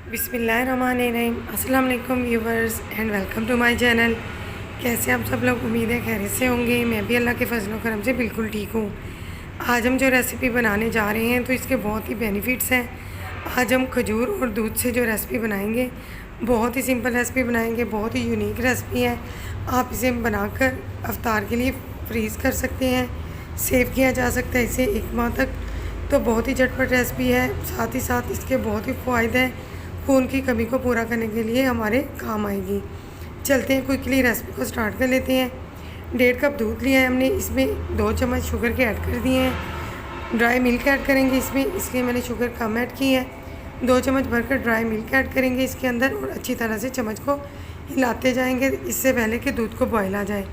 बिस्मिल्लाहिर्रहमानिर्रहीम। अस्सलाम वालेकुम viewers and welcome to my channel. कैसे आप सब लोग, उम्मीद है खैरियत से होंगे। मैं भी अल्लाह के फजल करम से बिल्कुल ठीक हूँ। आज हम जो रेसिपी बनाने जा रहे हैं तो इसके बहुत ही बेनिफिट्स हैं। आज हम खजूर और दूध से जो रेसिपी बनाएंगे, बहुत ही सिंपल रेसिपी बनाएंगे, बहुत ही यूनिक रेसिपी है। आप इसे बनाकर अफ्तार के लिए फ्रीज़ कर सकते हैं, सेव किया जा सकता है इसे 1 माह तक। तो बहुत ही झटपट रेसिपी है, साथ ही साथ इसके बहुत ही फ़ायदे हैं। खून की कमी को पूरा करने के लिए हमारे काम आएगी। चलते हैं क्विकली रेसिपी को स्टार्ट कर लेते हैं। 1.5 कप दूध लिया है हमने, इसमें 2 चम्मच शुगर के ऐड कर दिए हैं। ड्राई मिल्क ऐड करेंगे इसमें, इसलिए मैंने शुगर कम ऐड की है। 2 चम्मच भरकर ड्राई मिल्क ऐड करेंगे इसके अंदर और अच्छी तरह से चम्मच को हिलाते जाएंगे इससे पहले कि दूध को बॉयल आ जाए।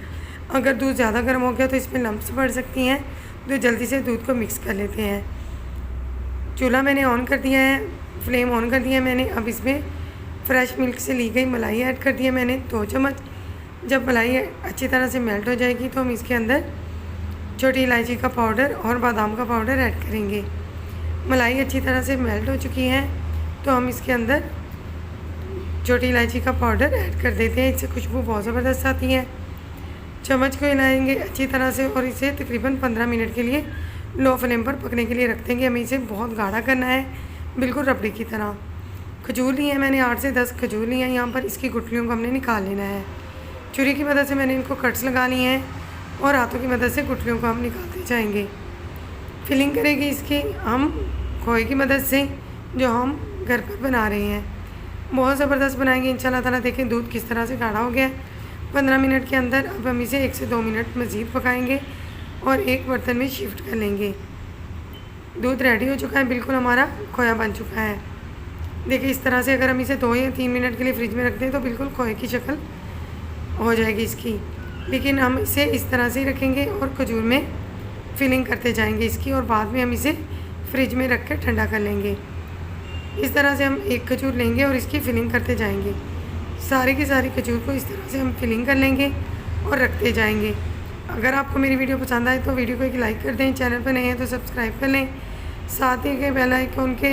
अगर दूध ज़्यादा गर्म हो गया तो इसमें लम्प्स पड़ सकती हैं, तो जल्दी से दूध को मिक्स कर लेते हैं। चूल्हा मैंने ऑन कर दिया है, फ्लेम ऑन कर दिया है मैंने। अब इसमें फ्रेश मिल्क से ली गई मलाई ऐड कर दी है मैंने 2 चम्मच। जब मलाई अच्छी तरह से मेल्ट हो जाएगी तो हम इसके अंदर छोटी इलायची का पाउडर और बादाम का पाउडर ऐड करेंगे। मलाई अच्छी तरह से मेल्ट हो चुकी है तो हम इसके अंदर छोटी इलायची का पाउडर ऐड कर देते हैं। इससे खुशबू बहुत ज़बरदस्त आती है। चम्मच को हिलाएंगे अच्छी तरह से और इसे तकरीबन 15 मिनट के लिए लो फ्लेम पर पकने के लिए रख देंगे। हमें इसे बहुत गाढ़ा करना है, बिल्कुल रबड़ी की तरह। खजूर ली है मैंने 8 से 10 खजूर ली है यहाँ पर। इसकी गुठलियों को हमने निकाल लेना है। छुरी की मदद से मैंने इनको कट्स लगा लिए हैं और हाथों की मदद से गुठलियों को हम निकालते जाएंगे। फिलिंग करेंगे इसकी हम खोए की मदद से, जो हम घर पर बना रहे हैं। बहुत ज़बरदस्त बनाएंगे इंशाल्लाह ताला। देखें दूध किस तरह से गाढ़ा हो गया 15 मिनट के अंदर। अब हम इसे 1 से 2 मिनट मज़ीद पकाएंगे और एक बर्तन में शिफ्ट कर लेंगे। दूध रेडी हो चुका है, बिल्कुल हमारा खोया बन चुका है। देखिए इस तरह से अगर हम इसे 2 या 3 मिनट के लिए फ्रिज में रख दें तो बिल्कुल खोए की शक्ल हो जाएगी इसकी। लेकिन हम इसे इस तरह से ही रखेंगे और खजूर में फिलिंग करते जाएंगे इसकी, और बाद में हम इसे फ्रिज में रख कर ठंडा कर लेंगे। इस तरह से हम एक खजूर लेंगे और इसकी फिलिंग करते जाएंगे। सारी की सारी खजूर को इस तरह से हम फिलिंग कर लेंगे और रखते जाएंगे। अगर आपको मेरी वीडियो पसंद आए तो वीडियो को एक लाइक कर दें, चैनल पर नए हैं तो सब्सक्राइब कर लें, साथ ही के बेल आइकन के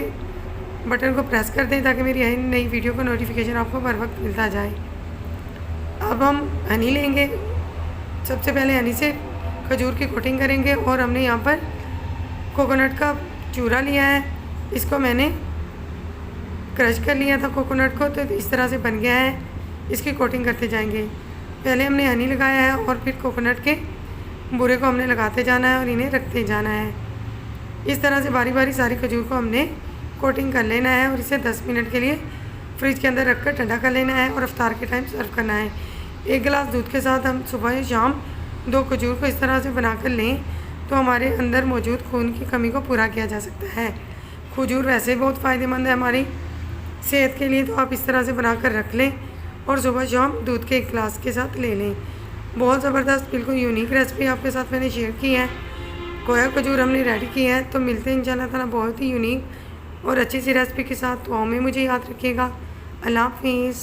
बटन को प्रेस कर दें ताकि मेरी नई वीडियो का नोटिफिकेशन आपको बर वक्त मिलता जाए। अब हम हनी लेंगे। सबसे पहले हनी से खजूर की कोटिंग करेंगे और हमने यहाँ पर कोकोनट का चूरा लिया है। इसको मैंने क्रश कर लिया था कोकोनट को, तो इस तरह से बन गया है। इसकी कोटिंग करते जाएंगे। पहले हमने हनी लगाया है और फिर कोकोनट के बुरे को हमने लगाते जाना है और इन्हें रखते जाना है। इस तरह से बारी बारी सारी खजूर को हमने कोटिंग कर लेना है और इसे 10 मिनट के लिए फ्रिज के अंदर रखकर ठंडा कर लेना है और अफ्तार के टाइम सर्व करना है। 1 गिलास दूध के साथ हम सुबह या शाम 2 खजूर को इस तरह से बनाकर लें तो हमारे अंदर मौजूद खून की कमी को पूरा किया जा सकता है। खजूर वैसे बहुत फ़ायदेमंद है हमारी सेहत के लिए, तो आप इस तरह से बनाकर रख लें और सुबह शाम दूध के 1 गिलास के साथ ले लें। बहुत ज़बरदस्त बिल्कुल यूनिक रेसिपी आपके साथ मैंने शेयर की है। खोया खजूर हमने रेडी की है। तो मिलते हैं इंशाल्लाह ताला बहुत ही यूनिक और अच्छी सी रेसिपी के साथ। दुआओं में मुझे याद रखिएगा। अल्लाह हाफिज़।